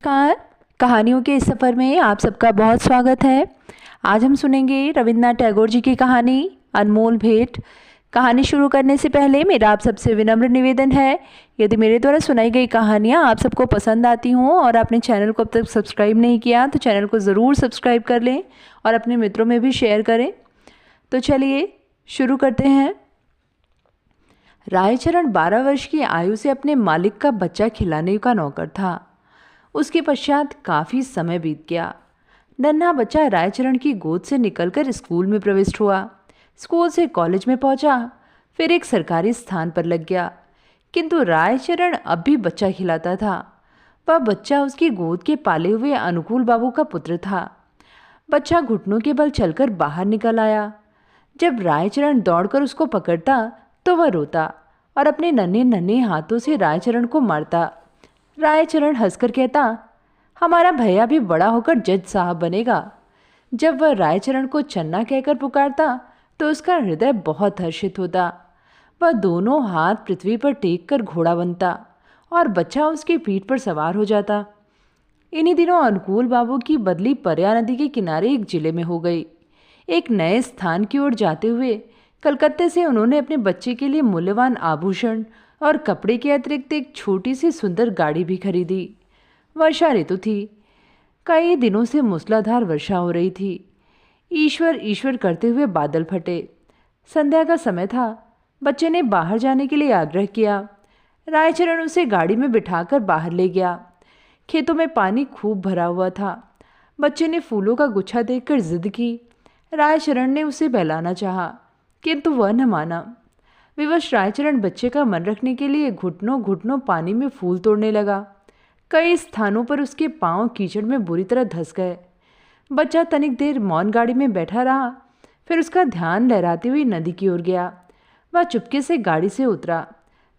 नमस्कार। कहानियों के इस सफ़र में आप सबका बहुत स्वागत है। आज हम सुनेंगे रविन्द्रनाथ टैगोर जी की कहानी अनमोल भेंट। कहानी शुरू करने से पहले मेरा आप सबसे विनम्र निवेदन है, यदि मेरे द्वारा सुनाई गई कहानियाँ आप सबको पसंद आती हों और आपने चैनल को अब तक सब्सक्राइब नहीं किया तो चैनल को ज़रूर सब्सक्राइब कर लें और अपने मित्रों में भी शेयर करें। तो चलिए शुरू करते हैं। रायचरण 12 वर्ष की आयु से अपने मालिक का बच्चा खिलाने का नौकर था। उसके पश्चात काफ़ी समय बीत गया। नन्हा बच्चा रायचरण की गोद से निकलकर स्कूल में प्रविष्ट हुआ। स्कूल से कॉलेज में पहुंचा, फिर एक सरकारी स्थान पर लग गया। किंतु रायचरण अब भी बच्चा खिलाता था। वह बच्चा उसकी गोद के पाले हुए अनुकूल बाबू का पुत्र था। बच्चा घुटनों के बल चलकर बाहर निकल आया। जब रायचरण दौड़कर उसको पकड़ता तो वह रोता और अपने नन्हे नन्हे हाथों से रायचरण को मारता। रायचरण हंसकर कहता, हमारा भैया भी बड़ा होकर जज साहब बनेगा। जब वह रायचरण को चन्ना कहकर पुकारता तो उसका हृदय बहुत हर्षित होता। वह दोनों हाथ पृथ्वी पर टेक कर घोड़ा बनता और बच्चा उसकी पीठ पर सवार हो जाता। इन्हीं दिनों अनुकूल बाबू की बदली परया नदी के किनारे एक जिले में हो गई। एक नए स्थान की ओर जाते हुए कलकत्ते से उन्होंने अपने बच्चे के लिए मूल्यवान आभूषण और कपड़े के अतिरिक्त एक छोटी सी सुंदर गाड़ी भी खरीदी। वर्षा ऋतु थी। कई दिनों से मूसलाधार वर्षा हो रही थी। ईश्वर ईश्वर करते हुए बादल फटे। संध्या का समय था। बच्चे ने बाहर जाने के लिए आग्रह किया। रायचरण उसे गाड़ी में बिठाकर बाहर ले गया। खेतों में पानी खूब भरा हुआ था। बच्चे ने फूलों का गुच्छा देखकर जिद की। रायचरण ने उसे बहलाना चाहा, किंतु वह न माना। विवश रायचरण बच्चे का मन रखने के लिए घुटनों घुटनों पानी में फूल तोड़ने लगा। कई स्थानों पर उसके पांव कीचड़ में बुरी तरह धंस गए। बच्चा तनिक देर मौन गाड़ी में बैठा रहा, फिर उसका ध्यान लहराती हुई नदी की ओर गया। वह चुपके से गाड़ी से उतरा।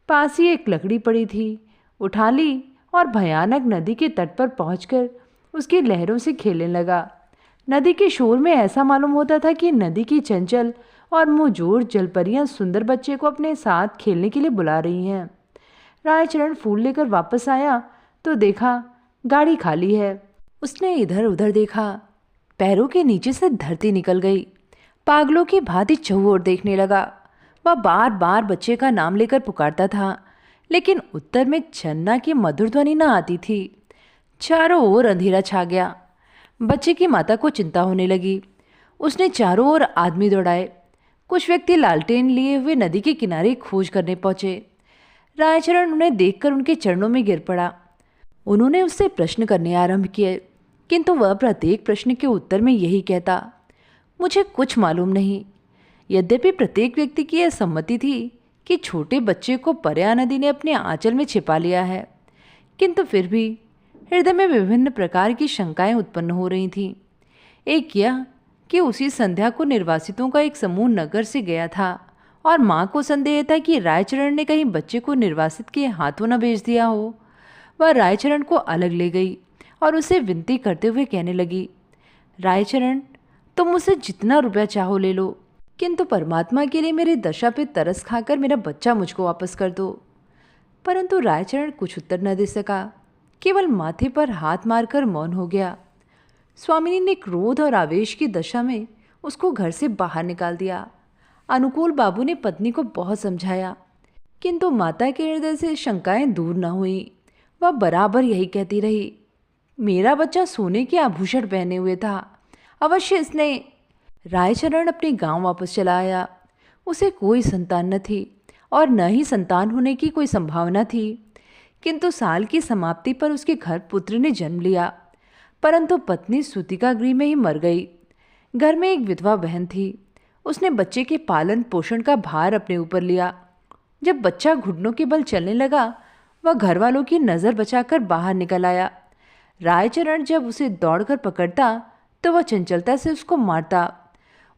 पास ही एक लकड़ी पड़ी थी, उठा ली और भयानक नदी के तट पर पहुंचकर उसकी लहरों से खेलने लगा। नदी के शोर में ऐसा मालूम होता था कि नदी की चंचल और मुंहजोर जलपरियां सुंदर बच्चे को अपने साथ खेलने के लिए बुला रही हैं। रायचरण फूल लेकर वापस आया तो देखा गाड़ी खाली है। उसने इधर उधर देखा। पैरों के नीचे से धरती निकल गई। पागलों की भांति चहुओर देखने लगा। वह बार बार बच्चे का नाम लेकर पुकारता था, लेकिन उत्तर में चन्ना की मधुर ध्वनि न आती थी। चारों ओर अंधेरा छा गया। बच्चे की माता को चिंता होने लगी। उसने चारों ओर आदमी दौड़ाए। कुछ व्यक्ति लालटेन लिए हुए नदी के किनारे खोज करने पहुंचे। रायचरण उन्हें देखकर उनके चरणों में गिर पड़ा। उन्होंने उससे प्रश्न करने आरंभ किए, किंतु वह प्रत्येक प्रश्न के उत्तर में यही कहता, मुझे कुछ मालूम नहीं। यद्यपि प्रत्येक व्यक्ति की यह सम्मति थी कि छोटे बच्चे को परया नदी ने अपने आंचल में छिपा लिया है, किंतु फिर भी हृदय में विभिन्न प्रकार की शंकाएं उत्पन्न हो रही थीं। एक यह कि उसी संध्या को निर्वासितों का एक समूह नगर से गया था और माँ को संदेह था कि रायचरण ने कहीं बच्चे को निर्वासित के हाथों न भेज दिया हो। वह रायचरण को अलग ले गई और उसे विनती करते हुए कहने लगी, रायचरण, तुम मुझसे जितना रुपया चाहो ले लो, किंतु परमात्मा के लिए मेरी दशा पे तरस खाकर मेरा बच्चा मुझको वापस कर दो। परंतु रायचरण कुछ उत्तर न दे सका, केवल माथे पर हाथ मारकर मौन हो गया। स्वामिनी ने क्रोध और आवेश की दशा में उसको घर से बाहर निकाल दिया। अनुकूल बाबू ने पत्नी को बहुत समझाया, किंतु माता के हृदय से शंकाएं दूर न हुई। वह बराबर यही कहती रही, मेरा बच्चा सोने के आभूषण पहने हुए था, अवश्य इसने। रायचरण अपने गांव वापस चला आया। उसे कोई संतान न थी और न ही संतान होने की कोई संभावना थी, किंतु साल की समाप्ति पर उसके घर पुत्र ने जन्म लिया। परंतु पत्नी सूतिका गृह में ही मर गई। घर में एक विधवा बहन थी। उसने बच्चे के पालन पोषण का भार अपने ऊपर लिया। जब बच्चा घुटनों के बल चलने लगा, वह घर वालों की नज़र बचाकर बाहर निकल आया। रायचरण जब उसे दौड़कर पकड़ता तो वह चंचलता से उसको मारता।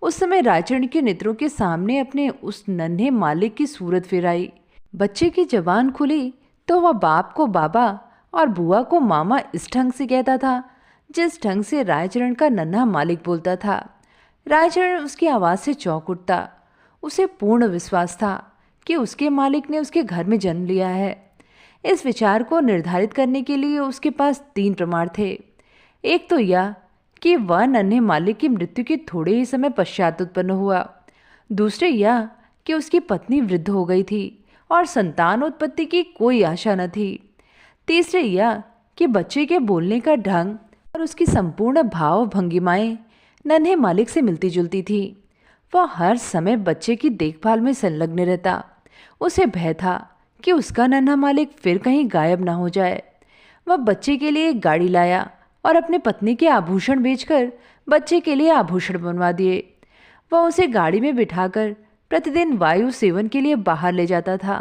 उस समय रायचरण के नेत्रों के सामने अपने उस नन्हे मालिक की सूरत फिर आई। बच्चे की जबान खुली तो वह बाप को बाबा और बुआ को मामा इस ढंग से कहता था जिस ढंग से रायचरण का नन्हा मालिक बोलता था। रायचरण उसकी आवाज़ से चौंक उठता। उसे पूर्ण विश्वास था कि उसके मालिक ने उसके घर में जन्म लिया है। इस विचार को निर्धारित करने के लिए उसके पास 3 प्रमाण थे। एक तो यह कि वह नन्हे मालिक की मृत्यु के थोड़े ही समय पश्चात उत्पन्न हुआ। दूसरे यह कि उसकी पत्नी वृद्ध हो गई थी और संतान उत्पत्ति की कोई आशा न थी। तीसरे यह कि बच्चे के बोलने का ढंग और उसकी संपूर्ण भाव भंगिमाएं नन्हे मालिक से मिलती जुलती थी। वह हर समय बच्चे की देखभाल में संलग्न रहता। उसे भय था कि उसका नन्हा मालिक फिर कहीं गायब न हो जाए। वह बच्चे के लिए एक गाड़ी लाया और अपने पत्नी के आभूषण बेचकर बच्चे के लिए आभूषण बनवा दिए। वह उसे गाड़ी में बिठाकर प्रतिदिन वायु सेवन के लिए बाहर ले जाता था।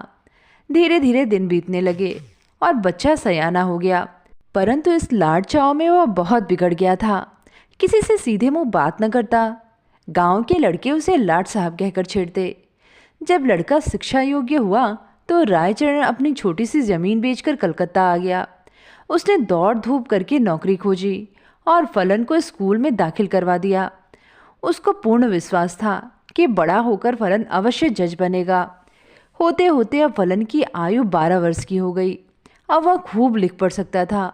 धीरे धीरे दिन बीतने लगे और बच्चा सयाना हो गया, परंतु इस लाड चाव में वह बहुत बिगड़ गया था। किसी से सीधे मुंह बात न करता। गांव के लड़के उसे लाड साहब कहकर छेड़ते। जब लड़का शिक्षा योग्य हुआ तो रायचरण अपनी छोटी सी जमीन बेचकर कलकत्ता आ गया। उसने दौड़ धूप करके नौकरी खोजी और फलन को स्कूल में दाखिल करवा दिया। उसको पूर्ण विश्वास था कि बड़ा होकर फलन अवश्य जज बनेगा। होते होते अब फलन की आयु 12 वर्ष की हो गई। अब वह खूब लिख पढ़ सकता था।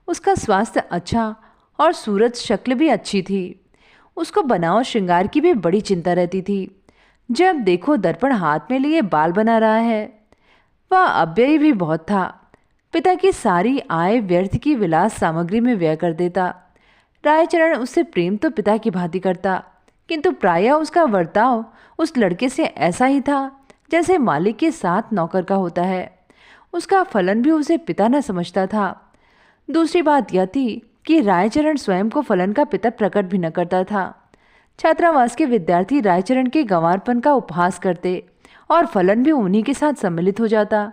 उसका स्वास्थ्य अच्छा और सूरत शक्ल भी अच्छी थी। उसको बनाव श्रृंगार की भी बड़ी चिंता रहती थी। जब देखो दर्पण हाथ में लिए बाल बना रहा है। वह अव्ययी भी बहुत था। पिता की सारी आय व्यर्थ की विलास सामग्री में व्यय कर देता। रायचरण उससे प्रेम तो पिता की भांति करता, किंतु प्रायः उसका बर्ताव उस लड़के से ऐसा ही था जैसे मालिक के साथ नौकर का होता है। उसका फलन भी उसे पिता न समझता था। दूसरी बात यह थी कि रायचरण स्वयं को फलन का पिता प्रकट भी न करता था। छात्रावास के विद्यार्थी रायचरण के गंवारपन का उपहास करते और फलन भी उन्हीं के साथ सम्मिलित हो जाता।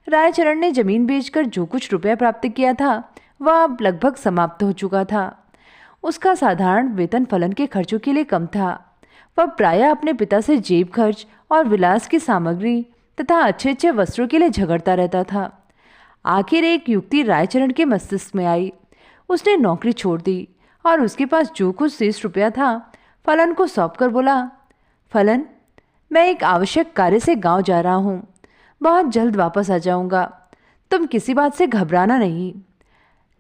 रायचरण ने जमीन बेचकर जो कुछ रुपया प्राप्त किया था वह अब लगभग समाप्त हो चुका था। उसका साधारण वेतन फलन के खर्चों के लिए कम था। वह प्रायः अपने पिता से जेब खर्च और विलास की सामग्री तथा अच्छे अच्छे वस्त्रों के लिए झगड़ता रहता था। आखिर एक युक्ति रायचरण के मस्तिष्क में आई। उसने नौकरी छोड़ दी और उसके पास जो कुछ शेष रुपया था फलन को सौंपकर बोला, फलन, मैं एक आवश्यक कार्य से गांव जा रहा हूँ। बहुत जल्द वापस आ जाऊंगा। तुम किसी बात से घबराना नहीं।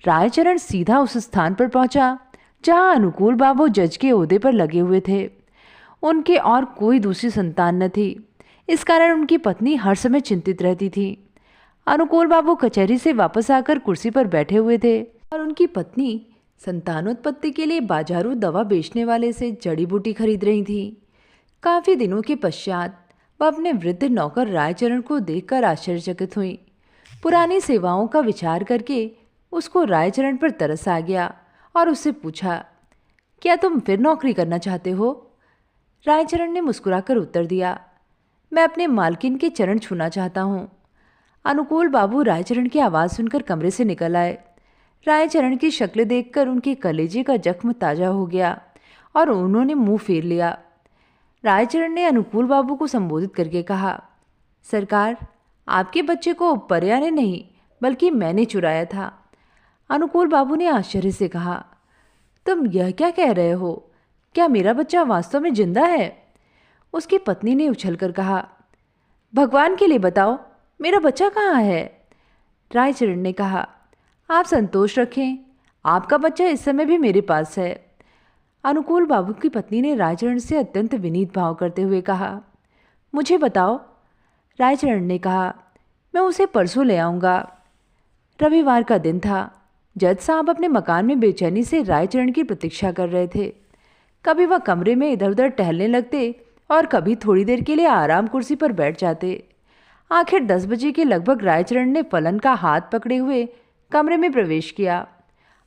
रायचरण सीधा उस स्थान पर पहुंचा जहां अनुकूल बाबू जज के ओहदे पर लगे हुए थे। उनके और कोई दूसरी संतान न थी। इस कारण उनकी पत्नी हर समय चिंतित रहती थी। अनुकूल बाबू कचहरी से वापस आकर कुर्सी पर बैठे हुए थे और उनकी पत्नी संतानोत्पत्ति के लिए बाजारू दवा बेचने वाले से जड़ी बूटी खरीद रही थी। काफी दिनों के पश्चात वह अपने वृद्ध नौकर रायचरण को देखकर आश्चर्यचकित हुई। पुरानी सेवाओं का विचार करके उसको रायचरण पर तरस आ गया और उससे पूछा, क्या तुम फिर नौकरी करना चाहते हो? रायचरण ने मुस्कुराकर उत्तर दिया, मैं अपने मालकिन के चरण छूना चाहता हूँ। अनुकूल बाबू रायचरण की आवाज़ सुनकर कमरे से निकल आए। रायचरण की शक्ल देखकर उनके कलेजे का जख्म ताजा हो गया और उन्होंने मुंह फेर लिया। रायचरण ने अनुकूल बाबू को संबोधित करके कहा, सरकार, आपके बच्चे को पर्या ने नहीं बल्कि मैंने चुराया था। अनुकूल बाबू ने आश्चर्य से कहा, तुम यह क्या कह रहे हो? क्या मेरा बच्चा वास्तव में जिंदा है? उसकी पत्नी ने उछलकर कहा, भगवान के लिए बताओ, मेरा बच्चा कहाँ है? रायचरण ने कहा, आप संतोष रखें, आपका बच्चा इस समय भी मेरे पास है। अनुकूल बाबू की पत्नी ने रायचरण से अत्यंत विनीत भाव करते हुए कहा, मुझे बताओ। रायचरण ने कहा, मैं उसे परसों ले आऊँगा। रविवार का दिन था। जज साहब अपने मकान में बेचैनी से रायचरण की प्रतीक्षा कर रहे थे। कभी वह कमरे में इधर उधर टहलने लगते और कभी थोड़ी देर के लिए आराम कुर्सी पर बैठ जाते। आखिर 10 बजे के लगभग रायचरण ने फलन का हाथ पकड़े हुए कमरे में प्रवेश किया।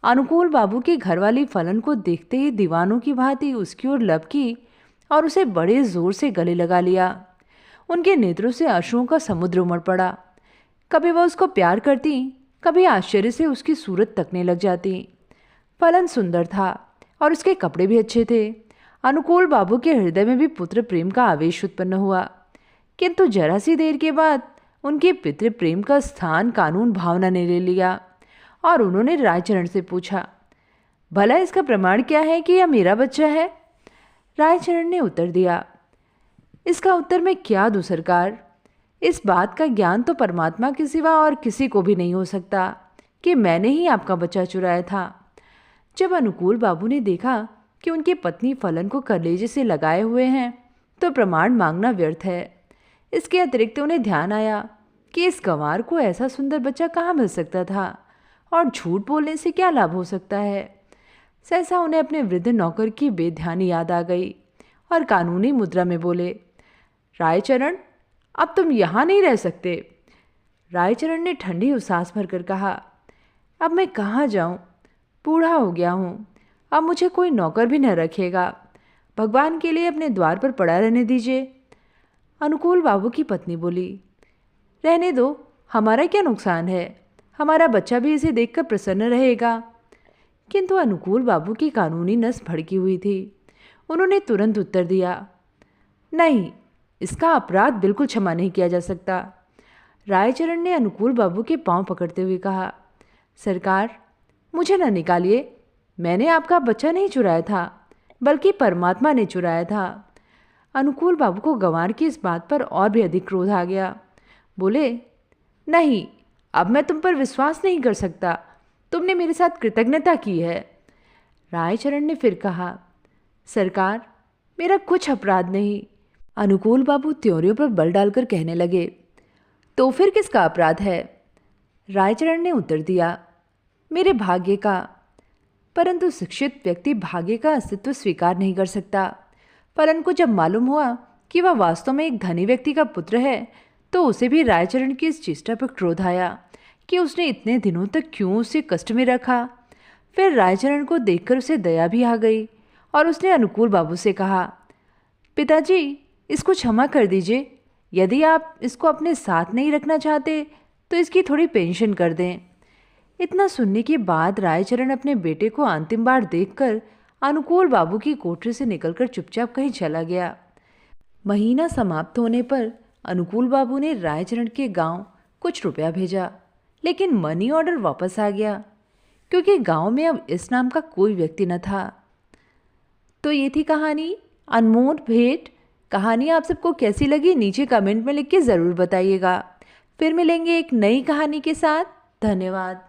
अनुकूल बाबू की घरवाली फलन को देखते ही दीवानों की भांति उसकी ओर लपकी और उसे बड़े जोर से गले लगा लिया। उनके नेत्रों से अश्रुओं का समुद्र उमड़ पड़ा। कभी वह उसको प्यार करती, कभी आश्चर्य से उसकी सूरत तकने लग जाती। फलन सुंदर था और उसके कपड़े भी अच्छे थे। अनुकूल बाबू के हृदय में भी पुत्र प्रेम का आवेश उत्पन्न हुआ, किंतु जरा सी देर के बाद उनके पितृ प्रेम का स्थान कानून भावना ने ले लिया और उन्होंने रायचरण से पूछा, भला इसका प्रमाण क्या है कि यह मेरा बच्चा है? रायचरण ने उत्तर दिया, इसका उत्तर मैं क्या दूं सरकार? इस बात का ज्ञान तो परमात्मा के सिवा और किसी को भी नहीं हो सकता कि मैंने ही आपका बच्चा चुराया था। जब अनुकूल बाबू ने देखा कि उनकी पत्नी फलन को कलेजे से लगाए हुए हैं तो प्रमाण मांगना व्यर्थ है। इसके अतिरिक्त उन्हें ध्यान आया कि इस गंवार को ऐसा सुंदर बच्चा कहाँ मिल सकता था और झूठ बोलने से क्या लाभ हो सकता है। सहसा उन्हें अपने वृद्ध नौकर की बेध्यानी याद आ गई और कानूनी मुद्रा में बोले, रायचरण, अब तुम यहाँ नहीं रह सकते। रायचरण ने ठंडी उसास भरकर कहा, अब मैं कहाँ जाऊँ, बूढ़ा हो गया हूँ, अब मुझे कोई नौकर भी न रखेगा। भगवान के लिए अपने द्वार पर पड़ा रहने दीजिए। अनुकूल बाबू की पत्नी बोली, रहने दो, हमारा क्या नुकसान है, हमारा बच्चा भी इसे देखकर प्रसन्न रहेगा। किंतु अनुकूल बाबू की कानूनी नस भड़की हुई थी। उन्होंने तुरंत उत्तर दिया, नहीं, इसका अपराध बिल्कुल क्षमा नहीं किया जा सकता। रायचरण ने अनुकूल बाबू के पांव पकड़ते हुए कहा, सरकार, मुझे न निकालिए, मैंने आपका बच्चा नहीं चुराया था, बल्कि परमात्मा ने चुराया था। अनुकूल बाबू को गंवार की इस बात पर और भी अधिक क्रोध आ गया। बोले, नहीं, अब मैं तुम पर विश्वास नहीं कर सकता, तुमने मेरे साथ कृतज्ञता की है। रायचरण ने फिर कहा, सरकार, मेरा कुछ अपराध नहीं। अनुकूल बाबू त्योरियों पर बल डालकर कहने लगे, तो फिर किसका अपराध है? रायचरण ने उत्तर दिया, मेरे भाग्य का। परंतु शिक्षित व्यक्ति भाग्य का अस्तित्व स्वीकार नहीं कर सकता। फलन को जब मालूम हुआ कि वह वास्तव में एक धनी व्यक्ति का पुत्र है तो उसे भी रायचरण की इस चेष्टा पर क्रोध आया कि उसने इतने दिनों तक क्यों उसे कष्ट में रखा। फिर रायचरण को देखकर उसे दया भी आ गई और उसने अनुकूल बाबू से कहा, पिताजी, इसको क्षमा कर दीजिए। यदि आप इसको अपने साथ नहीं रखना चाहते तो इसकी थोड़ी पेंशन कर दें। इतना सुनने के बाद रायचरण अपने बेटे को अंतिम बार देखकर अनुकूल बाबू की कोठरी से निकलकर चुपचाप कहीं चला गया। महीना समाप्त होने पर अनुकूल बाबू ने रायचरण के गांव कुछ रुपया भेजा, लेकिन मनी ऑर्डर वापस आ गया क्योंकि गांव में अब इस नाम का कोई व्यक्ति न था। तो ये थी कहानी अनमोल भेंट। कहानी आप सबको कैसी लगी नीचे कमेंट में लिख के ज़रूर बताइएगा। फिर मिलेंगे एक नई कहानी के साथ। धन्यवाद।